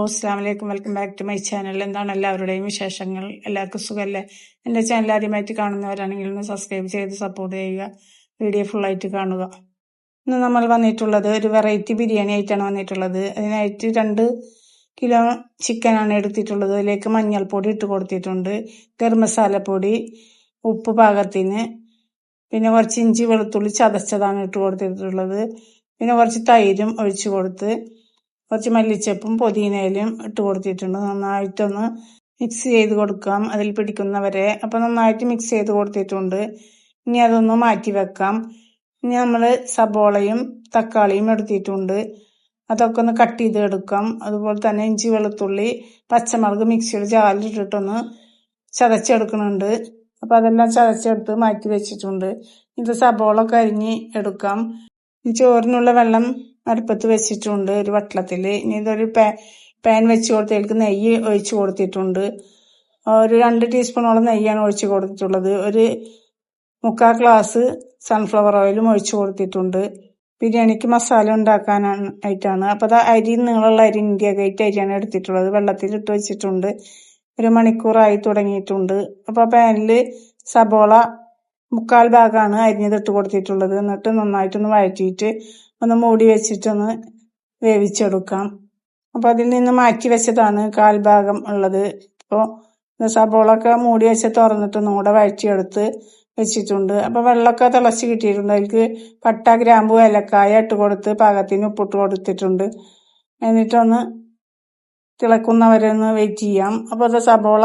അസ്സാം വലൈക്കും. Welcome back to my channel. എന്താണ് എല്ലാവരുടെയും വിശേഷങ്ങൾ? എല്ലാവർക്കും സുഖമല്ലേ? എൻ്റെ ചാനൽ ആദ്യമായിട്ട് കാണുന്നവരാണെങ്കിൽ ഒന്ന് സബ്സ്ക്രൈബ് ചെയ്ത് സപ്പോർട്ട് ചെയ്യുക. വീഡിയോ ഫുള്ളായിട്ട് കാണുക. ഇന്ന് നമ്മൾ വന്നിട്ടുള്ളത് ഒരു വെറൈറ്റി ബിരിയാണി ആയിട്ടാണ് വന്നിട്ടുള്ളത്. അതിനായിട്ട് 2 കിലോ ചിക്കനാണ് എടുത്തിട്ടുള്ളത്. അതിലേക്ക് മഞ്ഞൾപ്പൊടി ഇട്ട് കൊടുത്തിട്ടുണ്ട്, ഗരം മസാലപ്പൊടി, ഉപ്പ് പാകത്തിന്, പിന്നെ കുറച്ച് ഇഞ്ചി വെളുത്തുള്ളി ചതച്ചതാണ് ഇട്ട് കൊടുത്തിട്ടുള്ളത്. പിന്നെ കുറച്ച് തൈരും ഒഴിച്ചു കൊടുത്ത് കുറച്ച് മല്ലിച്ചപ്പും പുതിനയിലും ഇട്ട് കൊടുത്തിട്ടുണ്ട്. നന്നായിട്ടൊന്ന് മിക്സ് ചെയ്ത് കൊടുക്കാം, അതിൽ പിടിക്കുന്നവരെ. അപ്പോൾ നന്നായിട്ട് മിക്സ് ചെയ്ത് കൊടുത്തിട്ടുണ്ട്. ഇനി അതൊന്ന് മാറ്റി വെക്കാം. ഇനി നമ്മൾ സബോളയും തക്കാളിയും എടുത്തിട്ടുണ്ട്, അതൊക്കെ ഒന്ന് കട്ട് ചെയ്ത് എടുക്കാം. അതുപോലെ തന്നെ ഇഞ്ചി വെളുത്തുള്ളി പച്ചമുളക് മിക്സിയുടെ ജാറിലിട്ടിട്ടൊന്ന് ചതച്ചെടുക്കുന്നുണ്ട്. അപ്പോൾ അതെല്ലാം ചതച്ചെടുത്ത് മാറ്റി വെച്ചിട്ടുണ്ട്. ഇത് സബോള കരിഞ്ഞ് എടുക്കാം. ചോറിനുള്ള വെള്ളം അടുപ്പത്ത് വെച്ചിട്ടുണ്ട് ഒരു വട്ടത്തിൽ. ഇനി ഇതൊരു പാൻ വെച്ച് കൊടുത്തതിലേക്ക് നെയ്യ് ഒഴിച്ച് കൊടുത്തിട്ടുണ്ട്. ഒരു 2 ടീസ്പൂണോളം നെയ്യാണ് ഒഴിച്ച് കൊടുത്തിട്ടുള്ളത്. ഒരു 3/4 ഗ്ലാസ് സൺഫ്ലവർ ഓയിലും ഒഴിച്ച് കൊടുത്തിട്ടുണ്ട്. ബിരിയാണിക്ക് മസാല ഉണ്ടാക്കാനായിട്ടാണ്. അപ്പോൾ അത് അരി, നീളമുള്ള അരി, ഇന്ത്യ ഗേറ്റ് അരിയാണ് എടുത്തിട്ടുള്ളത്. വെള്ളത്തിലിട്ട് വെച്ചിട്ടുണ്ട്. 1 മണിക്കൂറായി തുടങ്ങിയിട്ടുണ്ട്. അപ്പോൾ പാനിൽ സബോള 3/4 ഭാഗമാണ് അരിഞ്ഞതിട്ട് കൊടുത്തിട്ടുള്ളത്. എന്നിട്ട് നന്നായിട്ടൊന്ന് വഴറ്റിയിട്ട് ഒന്ന് മൂടി വെച്ചിട്ടൊന്ന് വേവിച്ചെടുക്കാം. അപ്പോൾ അതിൽ നിന്ന് മാറ്റി വെച്ചതാണ് 1/4 ഭാഗം ഉള്ളത്. ഇപ്പോൾ സബോളൊക്കെ മൂടി വെച്ച് തുറന്നിട്ടൊന്നും കൂടെ വഴറ്റിയെടുത്ത് വെച്ചിട്ടുണ്ട്. അപ്പോൾ വെള്ളമൊക്കെ തിളച്ച് കിട്ടിയിട്ടുണ്ട്. അതിലേക്ക് പട്ട, ഗ്രാമ്പു, ഏലക്കായ ഇട്ട് കൊടുത്ത് പാകത്തിന് ഉപ്പിട്ട് കൊടുത്തിട്ടുണ്ട്. എന്നിട്ടൊന്ന് തിളക്കുന്നവരെ ഒന്ന് വെയിറ്റ് ചെയ്യാം. അപ്പോൾ അത് സബോള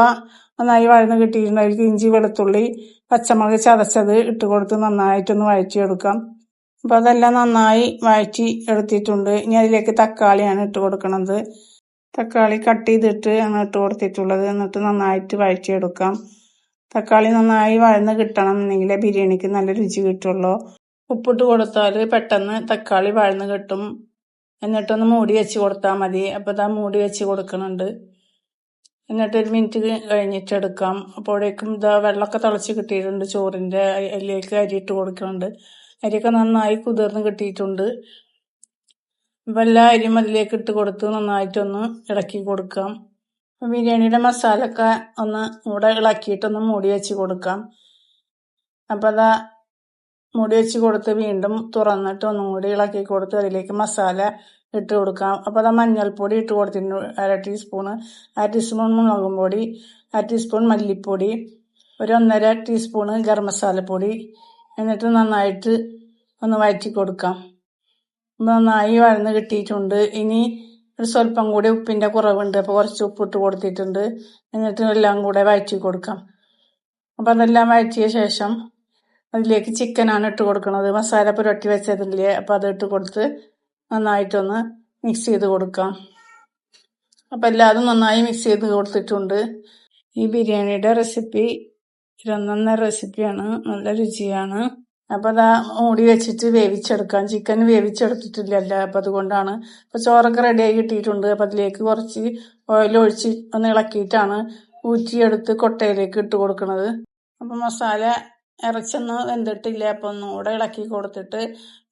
നന്നായി വഴന്ന് കിട്ടിയിട്ടുണ്ട്. അതിലേക്ക് ഇഞ്ചി വെളുത്തുള്ളി പച്ചമുളക് ചതച്ചത് ഇട്ട് കൊടുത്ത് നന്നായിട്ടൊന്ന് വഴറ്റിയെടുക്കാം. അപ്പോൾ അതെല്ലാം നന്നായി വഴറ്റി എടുത്തിട്ടുണ്ട്. ഇനി അതിലേക്ക് തക്കാളിയാണ് ഇട്ട് കൊടുക്കുന്നത്. തക്കാളി കട്ട് ചെയ്തിട്ട് ആണ് ഇട്ട് കൊടുത്തിട്ടുള്ളത്. എന്നിട്ട് നന്നായിട്ട് വഴറ്റിയെടുക്കാം. തക്കാളി നന്നായി വഴന്ന് കിട്ടണം എന്നെങ്കിൽ ബിരിയാണിക്ക് നല്ല രുചി കിട്ടുള്ളൂ. ഉപ്പിട്ട് കൊടുത്താൽ പെട്ടെന്ന് തക്കാളി വഴന്ന് കിട്ടും. എന്നിട്ടൊന്ന് മൂടി വെച്ച് കൊടുത്താൽ മതി. അപ്പോൾ ഇതാ മൂടി വെച്ച് കൊടുക്കുന്നുണ്ട്. എന്നിട്ട് 1 മിനിറ്റ് കഴിഞ്ഞിട്ട് എടുക്കാം. അപ്പോഴേക്കും ഇതാ വെള്ളമൊക്കെ തിളച്ച് കിട്ടിയിട്ടുണ്ട്. ചോറിൻ്റെ അതിലേക്ക് അരി ഇട്ട് കൊടുക്കുന്നുണ്ട്. അരിയൊക്കെ നന്നായി കുതിർന്ന് കിട്ടിയിട്ടുണ്ട്. അപ്പോൾ എല്ലാ അരിയും അതിലേക്ക് ഇട്ട് കൊടുത്ത് നന്നായിട്ടൊന്ന് ഇളക്കി കൊടുക്കാം. ബിരിയാണിയുടെ മസാലയൊക്കെ ഒന്ന് കൂടെ ഇളക്കിയിട്ടൊന്ന് മൂടി വെച്ച് കൊടുക്കാം. അപ്പോൾ അതാ മൂടി വെച്ച് കൊടുത്ത് വീണ്ടും തുറന്നിട്ട് ഒന്നും കൂടി ഇളക്കി കൊടുത്ത് അതിലേക്ക് മസാല ഇട്ട് കൊടുക്കാം. അപ്പോൾ അത് മഞ്ഞൾപ്പൊടി ഇട്ട് കൊടുത്തിട്ടുണ്ട് 1/2 ടീസ്പൂണ്, 1/2 ടീസ്പൂൺ മുളകും പൊടി, 1/2 ടീസ്പൂൺ മല്ലിപ്പൊടി, 1.5 ടീസ്പൂണ് ഗരം മസാലപ്പൊടി. എന്നിട്ട് നന്നായിട്ട് ഒന്ന് വഴറ്റി കൊടുക്കാം. നന്നായി വഴന്ന് കിട്ടിയിട്ടുണ്ട്. ഇനി ഒരു സ്വല്പം കൂടി ഉപ്പിൻ്റെ കുറവുണ്ട്. അപ്പോൾ കുറച്ച് ഉപ്പിട്ട് കൊടുത്തിട്ടുണ്ട്. എന്നിട്ട് എല്ലാം കൂടെ വഴറ്റി കൊടുക്കാം. അപ്പോൾ അതെല്ലാം വഴറ്റിയ ശേഷം അതിലേക്ക് ചിക്കനാണ് ഇട്ട് കൊടുക്കുന്നത്. മസാല പുരട്ടി വെച്ചതില്ലേ, അപ്പോൾ അത് ഇട്ട് കൊടുത്ത് നന്നായിട്ടൊന്ന് മിക്സ് ചെയ്ത് കൊടുക്കാം. അപ്പോൾ എല്ലാതും നന്നായി മിക്സ് ചെയ്ത് കൊടുത്തിട്ടുണ്ട്. ഈ ബിരിയാണിയുടെ റെസിപ്പി ഒന്നൊന്നര റെസിപ്പിയാണ്, നല്ല രുചിയാണ്. അപ്പോൾ അതാ മൂടി വെച്ചിട്ട് വേവിച്ചെടുക്കാം. ചിക്കൻ വേവിച്ചെടുത്തിട്ടില്ലല്ല, അപ്പോൾ അതുകൊണ്ടാണ്. അപ്പോൾ ചോറൊക്കെ റെഡിയായി കിട്ടിയിട്ടുണ്ട്. അപ്പോൾ അതിലേക്ക് കുറച്ച് ഓയിൽ ഒഴിച്ച് ഒന്ന് ഇളക്കിയിട്ടാണ് ഊറ്റിയെടുത്ത് കൊട്ടയിലേക്ക് ഇട്ട് കൊടുക്കുന്നത്. അപ്പോൾ മസാല ഇറച്ചൊന്നും വെന്തിട്ടില്ല. അപ്പോൾ ഒന്നുകൂടെ ഇളക്കി കൊടുത്തിട്ട്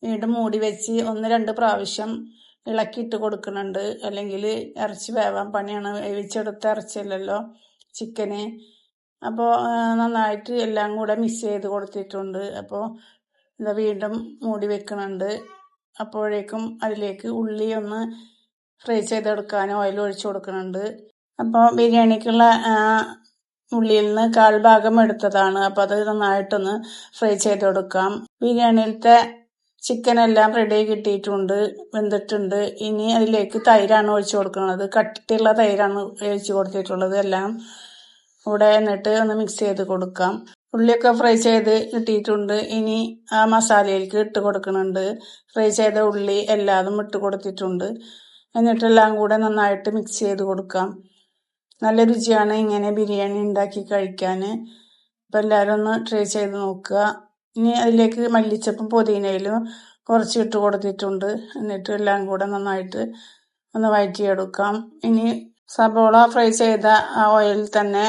വീണ്ടും മൂടി വെച്ച് 1-2 പ്രാവശ്യം ഇളക്കിയിട്ട് കൊടുക്കുന്നുണ്ട്. അല്ലെങ്കിൽ ഇറച്ചി വേവാൻ പണിയാണ്. വേവിച്ചെടുത്ത ഇറച്ചിയല്ലല്ലോ ചിക്കന്. അപ്പോൾ നന്നായിട്ട് എല്ലാം കൂടെ മിക്സ് ചെയ്ത് കൊടുത്തിട്ടുണ്ട്. അപ്പോൾ ഇത് വീണ്ടും മൂടി വെക്കുന്നുണ്ട്. അപ്പോഴേക്കും അതിലേക്ക് ഉള്ളി ഒന്ന് ഫ്രൈ ചെയ്തെടുക്കാൻ ഓയിൽ ഒഴിച്ച് കൊടുക്കുന്നുണ്ട്. അപ്പോൾ ബിരിയാണിക്കുള്ള ഉള്ളിയിൽ നിന്ന് 1/4 ഭാഗം എടുത്തതാണ്. അപ്പോൾ അത് നന്നായിട്ടൊന്ന് ഫ്രൈ ചെയ്തെടുക്കാം. ബിരിയാണിയിലത്തെ ചിക്കൻ എല്ലാം റെഡി കിട്ടിയിട്ടുണ്ട്, വെന്തിട്ടുണ്ട്. ഇനി അതിലേക്ക് തൈരാണ് ഒഴിച്ച് കൊടുക്കുന്നത്. കട്ടിയുള്ള തൈരാണ് ഒഴിച്ച് കൊടുത്തിട്ടുള്ളത് എല്ലാം കൂടെ. എന്നിട്ട് ഒന്ന് മിക്സ് ചെയ്ത് കൊടുക്കാം. ഉള്ളിയൊക്കെ ഫ്രൈ ചെയ്ത് കിട്ടിയിട്ടുണ്ട്. ഇനി ആ മസാലയിലേക്ക് ഇട്ട് കൊടുക്കുന്നുണ്ട്. ഫ്രൈ ചെയ്ത ഉള്ളി എല്ലാതും ഇട്ട് കൊടുത്തിട്ടുണ്ട്. എന്നിട്ടെല്ലാം കൂടെ നന്നായിട്ട് മിക്സ് ചെയ്ത് കൊടുക്കാം. നല്ല രുചിയാണ് ഇങ്ങനെ ബിരിയാണി ഉണ്ടാക്കി കഴിക്കാൻ. അപ്പോൾ എല്ലാവരും ഒന്ന് ട്രൈ ചെയ്ത് നോക്കുക. ഇനി അതിലേക്ക് മല്ലിച്ചപ്പും പുതിനയിലും കുറച്ച് ഇട്ട് കൊടുത്തിട്ടുണ്ട്. എന്നിട്ട് എല്ലാം കൂടെ നന്നായിട്ട് ഒന്ന് വഴറ്റിയെടുക്കാം. ഇനി സബോള ഫ്രൈ ചെയ്ത ആ ഓയിലിൽ തന്നെ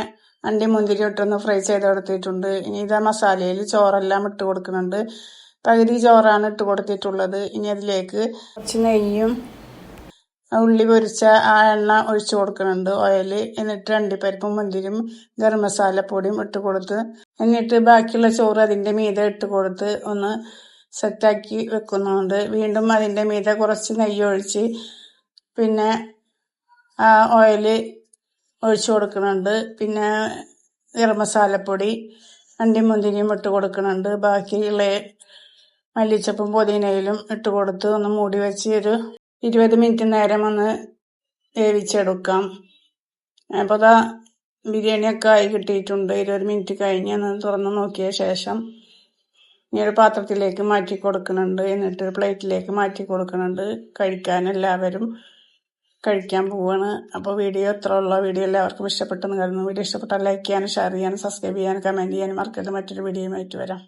അണ്ടി മുന്തിരി ഇട്ടൊന്ന് ഫ്രൈ ചെയ്തെടുത്തിട്ടുണ്ട്. ഇനി ഇതാ മസാലയിൽ ചോറെല്ലാം ഇട്ട് കൊടുക്കുന്നുണ്ട്. പകുതി ചോറാണ് ഇട്ട് കൊടുത്തിട്ടുള്ളത്. ഇനി അതിലേക്ക് കുറച്ച് നെയ്യും ഉള്ളി പൊരിച്ച ആ എണ്ണ ഒഴിച്ചു കൊടുക്കുന്നുണ്ട്, ഓയിൽ. എന്നിട്ട് അണ്ടിപ്പരിപ്പും മുന്തിരിയും ഗരം മസാലപ്പൊടിയും ഇട്ട് കൊടുത്ത്, എന്നിട്ട് ബാക്കിയുള്ള ചോറ് അതിൻ്റെ മീതെ ഇട്ട് കൊടുത്ത് ഒന്ന് സെറ്റാക്കി വെക്കുന്നുണ്ട്. വീണ്ടും അതിൻ്റെ മീതെ കുറച്ച് നെയ്യ് ഒഴിച്ച് പിന്നെ ഓയിൽ ഒഴിച്ചു കൊടുക്കുന്നുണ്ട്. പിന്നെ ഗരം മസാലപ്പൊടി അണ്ടിയും മുന്തിരിയും ഇട്ട് കൊടുക്കുന്നുണ്ട്. ബാക്കിയുള്ള മല്ലിച്ചപ്പും പുതിനയിലും ഇട്ട് കൊടുത്ത് ഒന്ന് മൂടി വെച്ച് ഒരു 20 മിനിറ്റ് നേരം ഒന്ന് വേവിച്ചെടുക്കാം. അപ്പോൾ ബിരിയാണിയൊക്കെ ആയി കിട്ടിയിട്ടുണ്ട്. 20 മിനിറ്റ് കഴിഞ്ഞ് ഒന്ന് തുറന്ന് നോക്കിയ ശേഷം ഇനി ഒരു പാത്രത്തിലേക്ക് മാറ്റി കൊടുക്കുന്നുണ്ട്. എന്നിട്ട് പ്ലേറ്റിലേക്ക് മാറ്റി കൊടുക്കുന്നുണ്ട്. എല്ലാവരും കഴിക്കാൻ പോവാണ്. അപ്പോൾ വീഡിയോ ഇത്ര ഉള്ള വീഡിയോ എല്ലാവർക്കും ഇഷ്ടപ്പെട്ടെന്ന് കരുതുന്നു. വീഡിയോ ഇഷ്ടപ്പെട്ടാൽ ലൈക്ക് ചെയ്യാനും ഷെയർ ചെയ്യാനും സബ്സ്ക്രൈബ് ചെയ്യാനും കമൻറ്റ് ചെയ്യാനും മറക്കരുത്. മറ്റൊരു വീഡിയോയുമായിട്ട് വരാം.